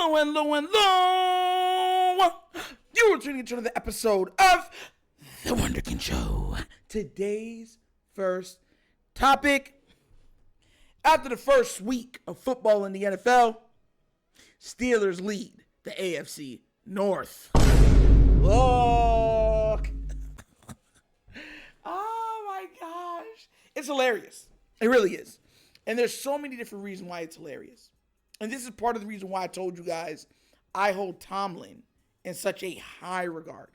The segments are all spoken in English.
Hello. You are tuning into another episode of The Wunderkind Show. Today's first topic. After the first week of football in the NFL, Steelers lead the AFC North. Look. Oh my gosh. It's hilarious. It really is. And there's so many different reasons why it's hilarious. And this is part of the reason why I told you guys I hold Tomlin in such a high regard.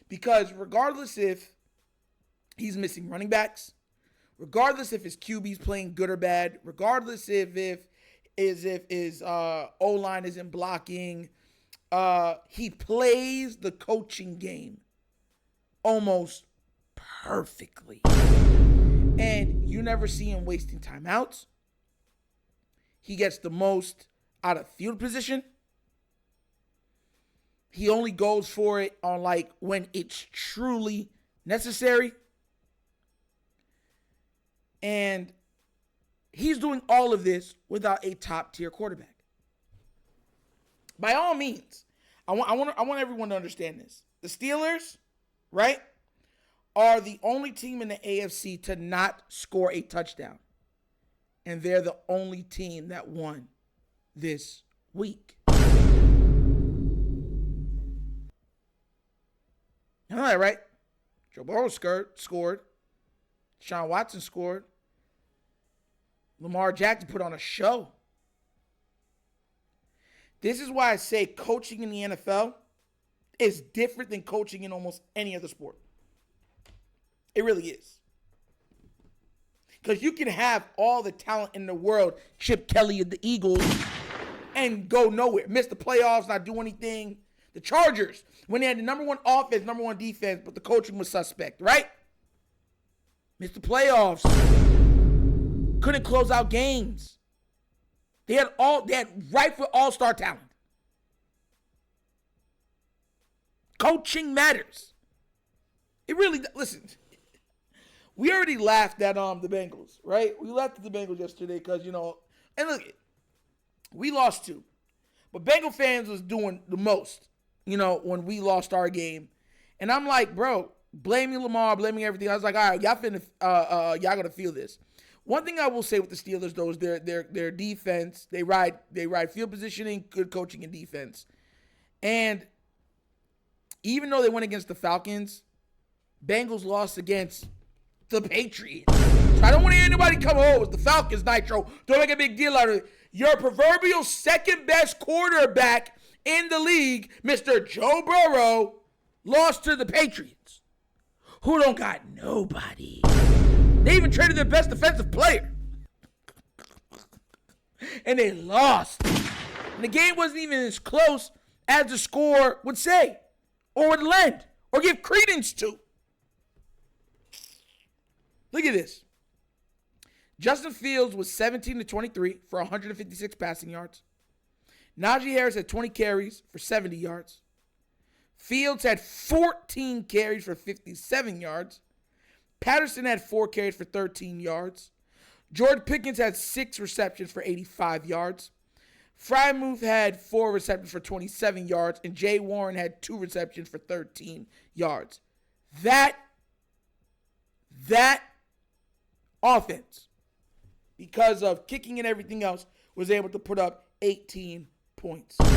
Because regardless if he's missing running backs, regardless if his QB's playing good or bad, regardless if his O-line isn't blocking, he plays the coaching game almost perfectly. And you never see him wasting timeouts. He gets the most out of field position. He only goes for it on when it's truly necessary. And he's doing all of this without a top tier quarterback. By all means, I want everyone to understand this. The Steelers, right, are the only team in the AFC to not score a touchdown. And they're the only team that won this week. You know that, right? Joe Burrow scored. Deshaun Watson scored. Lamar Jackson put on a show. This is why I say coaching in the NFL is different than coaching in almost any other sport. It really is. Because you can have all the talent in the world, Chip Kelly of the Eagles, and go nowhere. Miss the playoffs, not do anything. The Chargers, when they had the number one offense, number one defense, but the coaching was suspect, right? Missed the playoffs. Couldn't close out games. They had right for all-star talent. Coaching matters. It really does. Listen. We already laughed at the Bengals, right? We laughed at the Bengals yesterday because, and look, we lost two. But Bengal fans was doing the most, when we lost our game. And I'm like, bro, blaming Lamar, blaming everything. I was like, all right, y'all gonna feel this. One thing I will say with the Steelers, though, is their defense. They ride field positioning, good coaching, and defense. And even though they went against the Falcons, Bengals lost against the Patriots. So I don't want to hear anybody come, it's the Falcons, Nitro. Don't make a big deal out of it. Your proverbial second best quarterback in the league, Mr. Joe Burrow, lost to the Patriots, who don't got nobody. They even traded their best defensive player. And they lost. And the game wasn't even as close as the score would say, or would lend, or give credence to. Look at this. Justin Fields was 17-23 for 156 passing yards. Najee Harris had 20 carries for 70 yards. Fields had 14 carries for 57 yards. Patterson had 4 carries for 13 yards. George Pickens had 6 receptions for 85 yards. Freiermuth had 4 receptions for 27 yards. And Jay Warren had 2 receptions for 13 yards. That offense, because of kicking and everything else, was able to put up 18 points. That's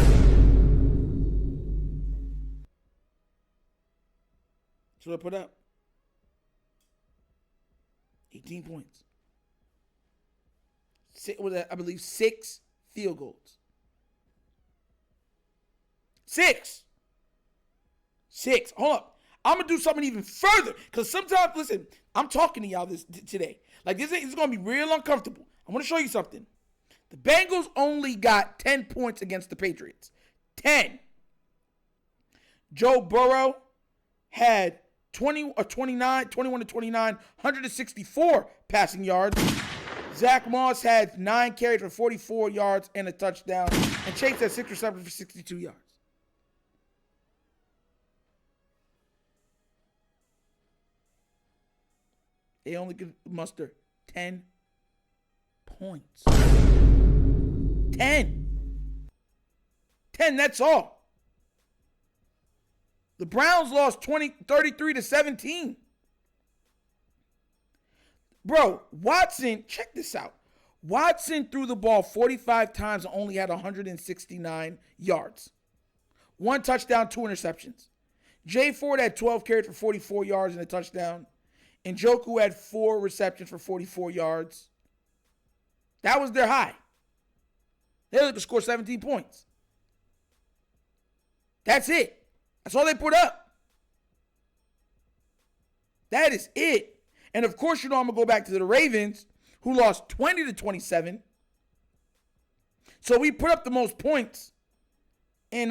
what I put up. 18 points. I believe 6 field goals. 6. Hold up. I'm going to do something even further. Because sometimes, listen, I'm talking to y'all today. This is going to be real uncomfortable. I want to show you something. The Bengals only got 10 points against the Patriots. 10. Joe Burrow had 21 to 29, 164 passing yards. Zach Moss had 9 carries for 44 yards and a touchdown. And Chase had 6 receptions for 62 yards. They only could muster 10 points. 10. 10, that's all. The Browns lost 33-17. Bro, Watson, check this out. Watson threw the ball 45 times and only had 169 yards. 1 touchdown, 2 interceptions. Jay Ford had 12 carries for 44 yards and a touchdown. And Njoku had 4 receptions for 44 yards. That was their high. They only could score 17 points. That's it. That's all they put up. That is it. And of course, I'm going to go back to the Ravens, who lost 20-27. So we put up the most points. And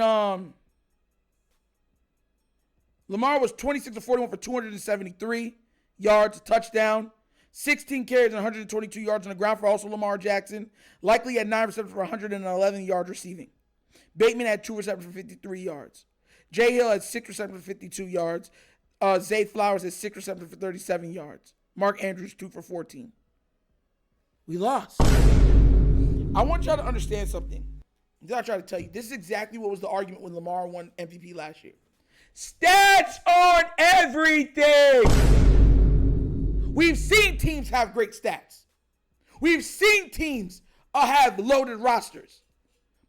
Lamar was 26-41 for 273 yards, touchdown. 16 carries and 122 yards on the ground for also Lamar Jackson. Likely had 9 receptions for 111 yards receiving. Bateman had 2 receptions for 53 yards. Jay Hill had 6 receptions for 52 yards. Zay Flowers had 6 receptions for 37 yards. Mark Andrews, 2 for 14. We lost. I want y'all to understand something. I'll try to tell you. This is exactly what was the argument when Lamar won MVP last year. Stats on everything. We've seen teams have great stats. We've seen teams have loaded rosters.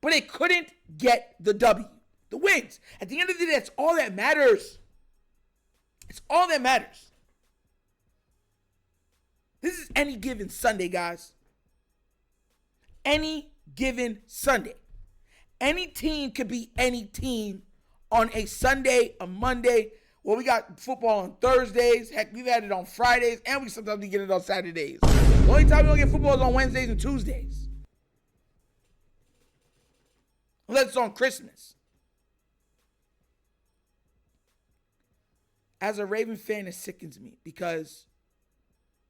But they couldn't get the W, the wins. At the end of the day, that's all that matters. It's all that matters. This is any given Sunday, guys. Any given Sunday. Any team could be any team on a Sunday, a Monday. Well, we got football on Thursdays. Heck, we've had it on Fridays, and we sometimes get it on Saturdays. The only time we don't get football is on Wednesdays and Tuesdays. Unless it's on Christmas. As a Raven fan, it sickens me because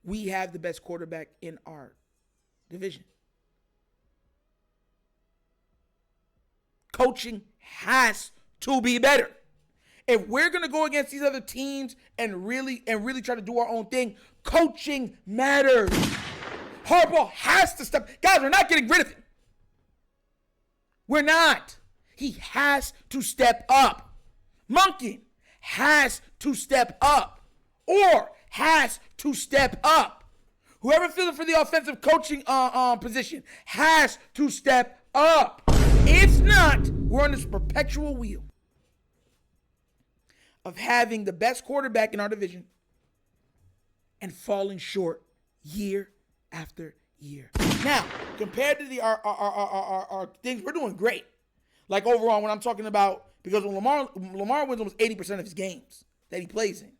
we have the best quarterback in our division. Coaching has to be better. If we're going to go against these other teams and really try to do our own thing, coaching matters. Harbaugh has to step. Guys, we're not getting rid of him. We're not. He has to step up. Monken has to step up or has to step up. Whoever feels for the offensive coaching position has to step up. If not, we're on this perpetual wheel of having the best quarterback in our division and falling short year after year. Now, compared to our things, we're doing great. Like overall, when I'm talking about, because when Lamar wins almost 80% of his games that he plays in.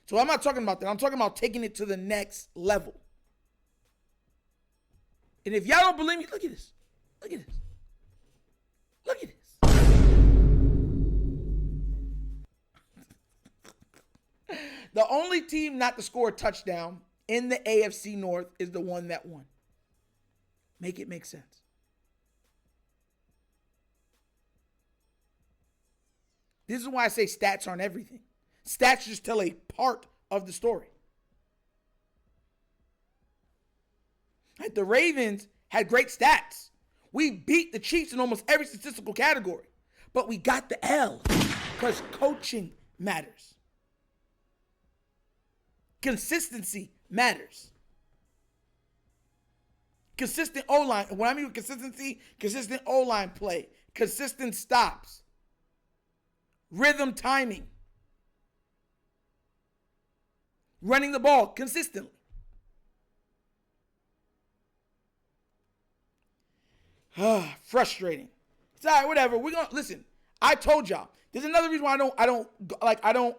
So I'm not talking about that. I'm talking about taking it to the next level. And if y'all don't believe me, look at this. Look at this. Look at this. The only team not to score a touchdown in the AFC North is the one that won. Make it make sense. This is why I say stats aren't everything. Stats just tell a part of the story. Like the Ravens had great stats. We beat the Chiefs in almost every statistical category. But we got the L because coaching matters. Consistency matters. Consistent O-line. When I mean consistency, consistent O-line play. Consistent stops. Rhythm timing. Running the ball consistently. Frustrating. It's all right, whatever. We're gonna listen. I told y'all. There's another reason why I don't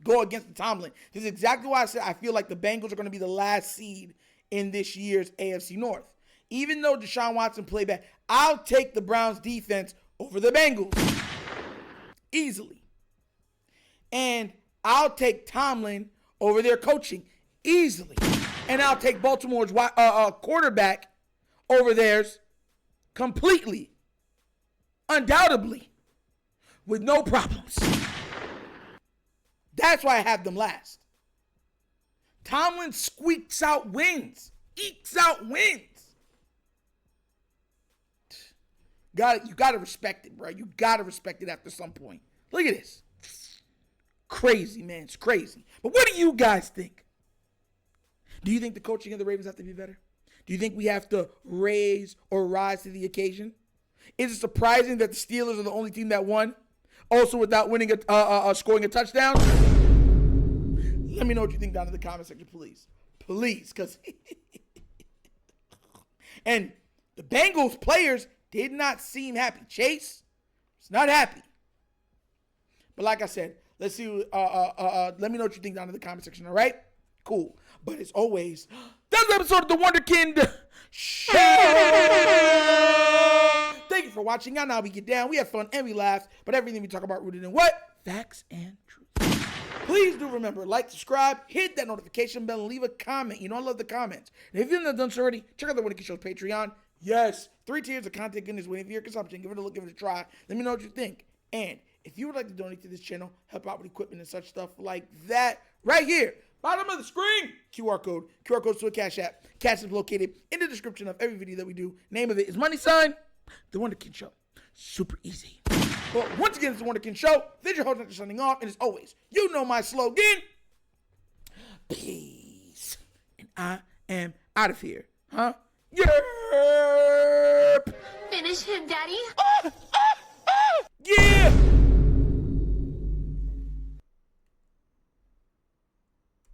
go against the Tomlin. This is exactly why I said I feel like the Bengals are going to be the last seed in this year's AFC North. Even though Deshaun Watson played bad, I'll take the Browns defense over the Bengals easily. And I'll take Tomlin over their coaching easily. And I'll take Baltimore's quarterback over theirs completely, undoubtedly, with no problems. That's why I have them last. Tomlin squeaks out wins. Ekes out wins. You gotta respect it, bro. You gotta respect it after some point. Look at this. Crazy, man. It's crazy. But what do you guys think? Do you think the coaching of the Ravens have to be better? Do you think we have to rise to the occasion? Is it surprising that the Steelers are the only team that won, also without winning scoring a touchdown? Let me know what you think down in the comment section, please. Please, because and the Bengals players did not seem happy. Chase was not happy. But like I said, let's see. Let me know what you think down in the comment section. All right, cool. But as always, that's the episode of the Wunderkind Show. Thank you for watching. Now we get down. We have fun and we laugh. But everything we talk about rooted in what? Facts and truth. Please do remember, like, subscribe, hit that notification bell, and leave a comment. You know I love the comments. And if you've not done so already, check out the Wunderkind Show's Patreon. Yes, 3 tiers of content goodness waiting for your consumption. Give it a look, give it a try. Let me know what you think. And if you would like to donate to this channel, help out with equipment and such stuff like that, right here, bottom of the screen, QR code. QR code's to a Cash App. Cash is located in the description of every video that we do. Name of it is money sign, The Wunderkind Show. Super easy. Well, once again, it's The Wunderkind Show. This is your host, signing off. And as always, you know my slogan. Peace. And I am out of here. Huh? Yerp. Finish him, Daddy.